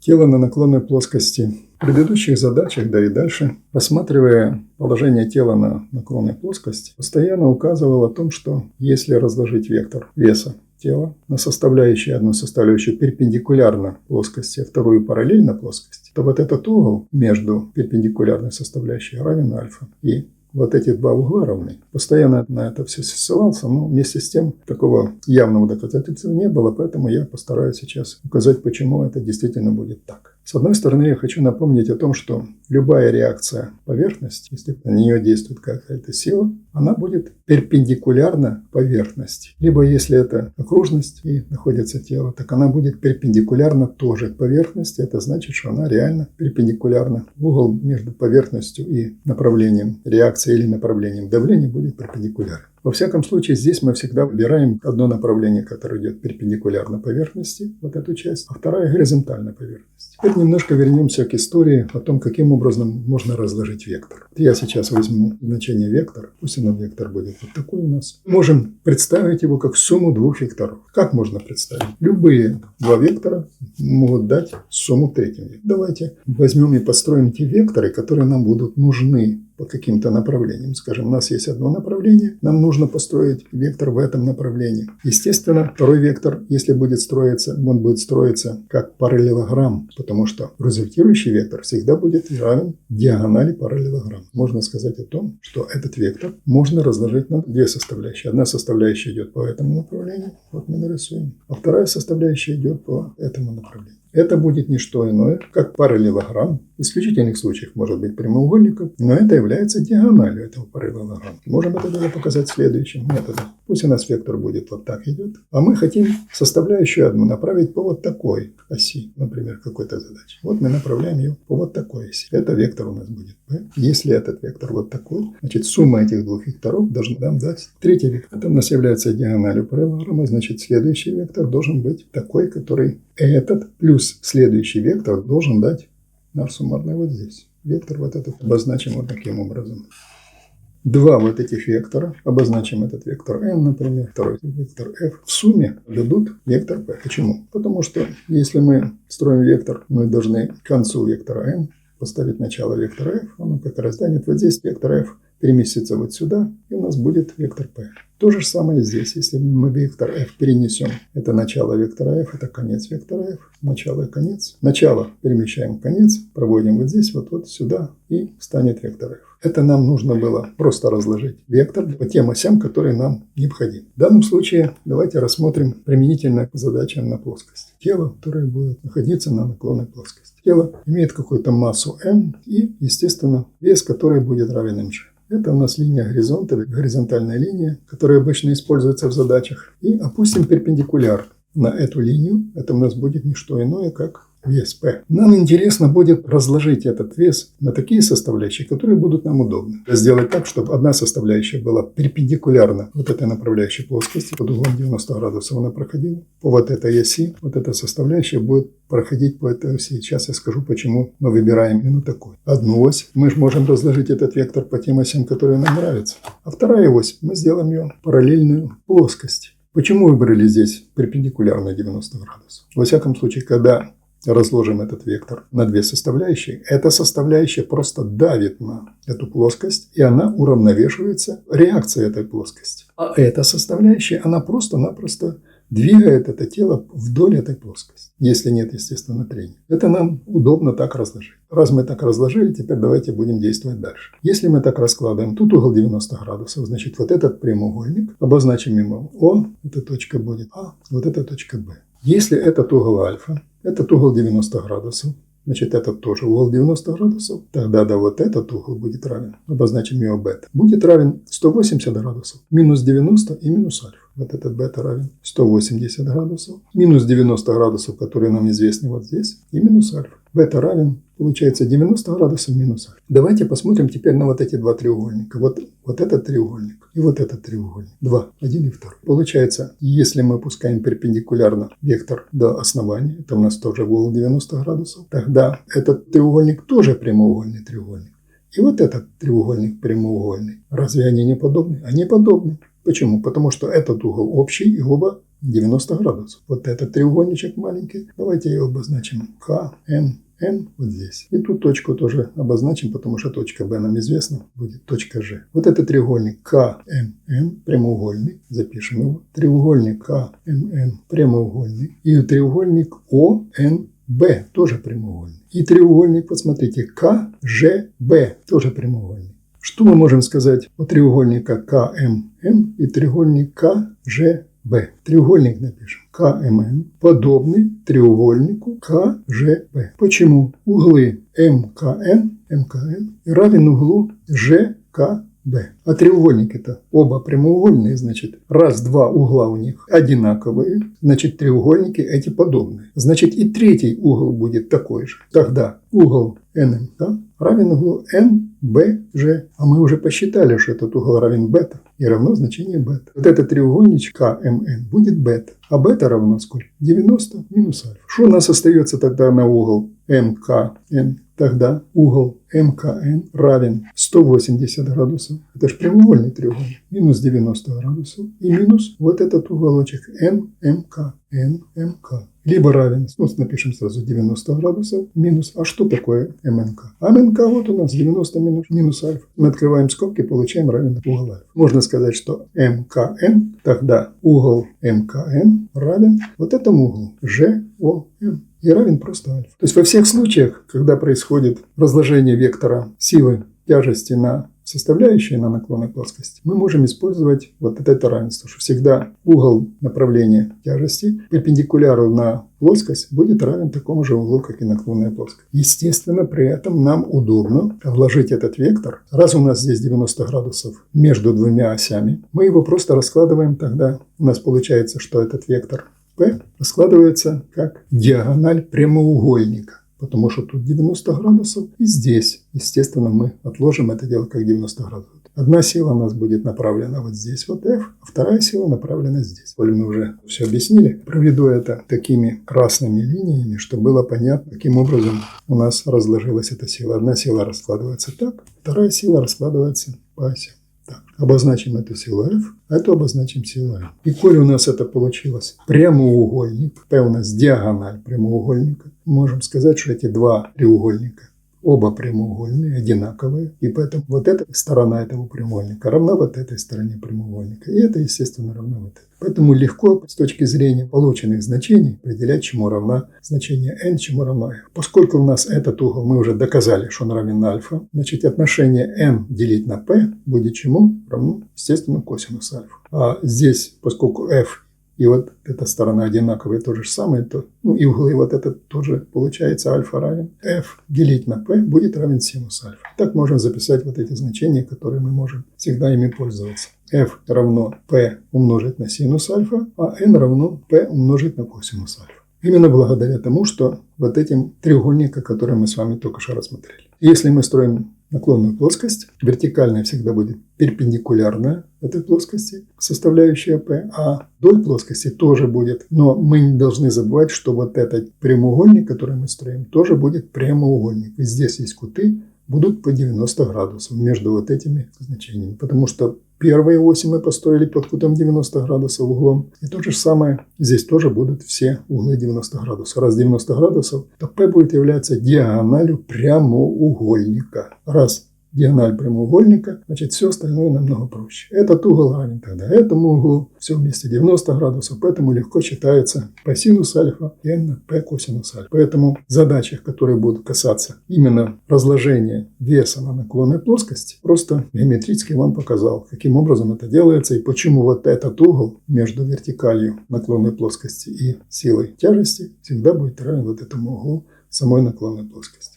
Тело на наклонной плоскости. В предыдущих задачах, да и дальше, рассматривая положение тела на наклонной плоскости, постоянно указывал о том, что если разложить вектор веса тела на составляющие, одну составляющую перпендикулярно плоскости, а вторую параллельно плоскости, то вот этот угол между перпендикулярной составляющей равен альфа. И вот эти два угла равны. Постоянно на это все ссылался, но вместе с тем такого явного доказательства не было, поэтому я постараюсь сейчас указать, почему это действительно будет так. С одной стороны, я хочу напомнить о том, что любая реакция поверхности, если на нее действует какая-то сила, она будет перпендикулярна поверхности. Либо если это окружность и находится тело, так она будет перпендикулярна тоже к поверхности. Это значит, что она реально перпендикулярна. Угол между поверхностью и направлением реакции или направлением давления будет перпендикулярен. Во всяком случае, здесь мы всегда выбираем одно направление, которое идет перпендикулярно поверхности, вот эту часть, а вторая горизонтально поверхности. Теперь немножко вернемся к истории о том, каким образом можно разложить вектор. Я сейчас возьму значение вектора, пусть оно вектор будет вот такой у нас. Можем представить его как сумму двух векторов. Как можно представить? Любые два вектора могут дать сумму третьего. Давайте возьмем и построим те векторы, которые нам будут нужны по каким-то направлениям. Скажем, у нас есть одно направление, нам нужно построить вектор в этом направлении. Естественно, второй вектор, если будет строиться, он будет строиться как параллелограмм, потому что результирующий вектор всегда будет равен диагонали параллелограмма. Можно сказать о том, что этот вектор можно разложить на две составляющие. Одна составляющая идет по этому направлению, вот мы нарисуем, а вторая составляющая идет по этому направлению. Это будет не что иное, как параллелограмм. В исключительных случаях может быть прямоугольником, но это является диагональю этого параллелограмма. Можем это даже показать следующим методом. Пусть у нас вектор будет вот так идет, а мы хотим составляющую одну направить по вот такой оси, например, какой-то задачи. Вот мы направляем ее по вот такой оси. Это вектор у нас будет P. Если этот вектор вот такой, значит сумма этих двух векторов должна нам дать третий вектор. Это у нас является диагональю параллелограмма, значит следующий вектор должен быть такой, который этот плюс следующий вектор должен дать нам суммарный вот здесь. Вектор вот этот обозначим вот таким образом. Два вот этих вектора, обозначим этот вектор n, например, второй вектор f, в сумме дадут вектор p. Почему? Потому что если мы строим вектор, мы должны к концу вектора n поставить начало вектора f, оно как раз станет вот здесь вектор f переместится вот сюда, и у нас будет вектор p. То же самое здесь. Если мы вектор f перенесем, это начало вектора f, это конец вектора f, начало и конец. Начало перемещаем в конец, проводим вот здесь, вот сюда, и станет вектор f. Это нам нужно было просто разложить вектор по тем осям, которые нам необходимы. В данном случае давайте рассмотрим применительно к задачам на плоскости. Тело, которое будет находиться на наклонной плоскости. Тело имеет какую-то массу m и, естественно, вес, который будет равен mg. Это у нас линия горизонта, горизонтальная линия, которая обычно используется в задачах. И опустим перпендикуляр на эту линию. Это у нас будет не что иное, как вес P. Нам интересно будет разложить этот вес на такие составляющие, которые будут нам удобны. Сделать так, чтобы одна составляющая была перпендикулярна вот этой направляющей плоскости, под углом 90 градусов она проходила. По вот этой оси, вот эта составляющая будет проходить по этой оси. Сейчас я скажу, почему мы выбираем именно такую. Одну ось мы можем разложить этот вектор по тем осям, которые нам нравятся. А вторая ось, мы сделаем ее параллельную плоскости. Почему выбрали здесь перпендикулярно 90 градусов? Во всяком случае, когда разложим этот вектор на две составляющие, эта составляющая просто давит на эту плоскость, и она уравновешивается реакцией этой плоскости. А эта составляющая, она просто-напросто двигает это тело вдоль этой плоскости, если нет, естественно, трения. Это нам удобно так разложить. Раз мы так разложили, теперь давайте будем действовать дальше. Если мы так раскладываем, тут угол 90 градусов, значит, вот этот прямоугольник, обозначим ему О, эта точка будет А, вот эта точка Б. Если этот угол альфа, этот угол 90 градусов, значит, этот тоже угол 90 градусов, тогда да, вот этот угол будет равен, обозначим его бета, будет равен 180 градусов, минус 90 и минус альфа. Вот этот бета равен 180 градусов, минус 90 градусов, которые нам известны вот здесь, и минус альфа. Бета равен, получается, 90 градусов минус альфа. Давайте посмотрим теперь на вот эти два треугольника. Вот этот треугольник и вот этот треугольник. Два, один и второй. Получается, если мы опускаем перпендикулярно вектор до основания, это у нас тоже угол 90 градусов, тогда этот треугольник тоже прямоугольный треугольник. И вот этот треугольник прямоугольный. Разве они не подобны? Они подобны. Почему? Потому что этот угол общий, и оба 90 градусов. Вот этот треугольничек маленький, давайте его обозначим КМН вот здесь. И тут точку тоже обозначим, потому что точка Б нам известна, будет точка Ж. Вот этот треугольник КМН прямоугольный, запишем его. Треугольник КМН прямоугольный. И треугольник ОНБ тоже прямоугольный. И треугольник, посмотрите, КЖБ тоже прямоугольный. Что мы можем сказать о треугольнике КМН и треугольнике КЖБ? Треугольник напишем. КМН подобный треугольнику КЖБ. Почему? Углы МКН и равен углу ЖКБ. А треугольники-то оба прямоугольные, значит, раз-два угла у них одинаковые, значит, треугольники эти подобные. Значит, и третий угол будет такой же. Тогда угол НМК равен углу НБЖ. А мы уже посчитали, что этот угол равен бета и равно значению бета. Вот этот треугольничек КМН будет бета. А бета равно сколько? 90 минус альфа. Что у нас остается тогда на угол МКН? Тогда угол МКН равен 180 градусов. Это же прямоугольный треугольник. Минус 90 градусов. И минус вот этот уголочек НМК. Либо равен, напишем сразу 90 градусов, минус. А что такое МНК? А МНК вот у нас 90 минус альфа. Мы открываем скобки, получаем равен угол альфа. Можно сказать, что МКН, тогда угол МКН равен вот этому углу ЖОМ. И равен просто альфа. То есть во всех случаях, когда происходит разложение вектора силы тяжести на составляющие на наклонной плоскости, мы можем использовать вот это равенство, что всегда угол направления тяжести перпендикуляру на плоскость будет равен такому же углу, как и наклонная плоскость. Естественно, при этом нам удобно вложить этот вектор. Раз у нас здесь 90 градусов между двумя осями, мы его просто раскладываем тогда. У нас получается, что этот вектор P раскладывается как диагональ прямоугольника. Потому что тут 90 градусов, и здесь, естественно, мы отложим это дело как 90 градусов. Одна сила у нас будет направлена вот здесь, вот F, а вторая сила направлена здесь. Коль мы уже все объяснили, проведу это такими красными линиями, чтобы было понятно, каким образом у нас разложилась эта сила. Одна сила раскладывается так, вторая сила раскладывается по осям. Так, обозначим эту силу F, а эту обозначим силу M. И коль у нас это получилось прямоугольник, P у нас диагональ прямоугольника, можем сказать, что эти два треугольника оба прямоугольные, одинаковые, и поэтому вот эта сторона этого прямоугольника равна вот этой стороне прямоугольника, и это, естественно, равно вот этой. Поэтому легко с точки зрения полученных значений определять, чему равна значение n, чему равно f. Поскольку у нас этот угол, мы уже доказали, что он равен альфа, значит отношение n делить на p будет чему? Равно, естественно, косинус альфа. А здесь, поскольку f и вот эта сторона одинаковые, то же самое, то, и углы вот этот тоже получается альфа равен f делить на p будет равен синус альфа. Так можем записать вот эти значения, которые мы можем всегда ими пользоваться. F равно p умножить на синус альфа, а n равно p умножить на косинус альфа. Именно благодаря тому, что вот этим треугольникам, которые мы с вами только что рассмотрели. Если мы строим наклонную плоскость, вертикальная всегда будет перпендикулярная этой плоскости, составляющая P, а вдоль плоскости тоже будет. Но мы не должны забывать, что вот этот прямоугольник, который мы строим, тоже будет прямоугольник. И здесь есть куты, будут по 90 градусов между вот этими значениями. Потому что первые оси мы построили под кутом 90 градусов углом. И то же самое здесь тоже будут все углы 90 градусов. Раз 90 градусов, то P будет являться диагональю прямоугольника. Раз диагональ прямоугольника, значит все остальное намного проще. Этот угол равен тогда этому углу, все вместе 90 градусов, поэтому легко считается P синус альфа и n P косинус альфа. Поэтому в задачах, которые будут касаться именно разложения веса на наклонной плоскости, просто геометрически вам показал, каким образом это делается и почему вот этот угол между вертикалью наклонной плоскости и силой тяжести всегда будет равен вот этому углу самой наклонной плоскости.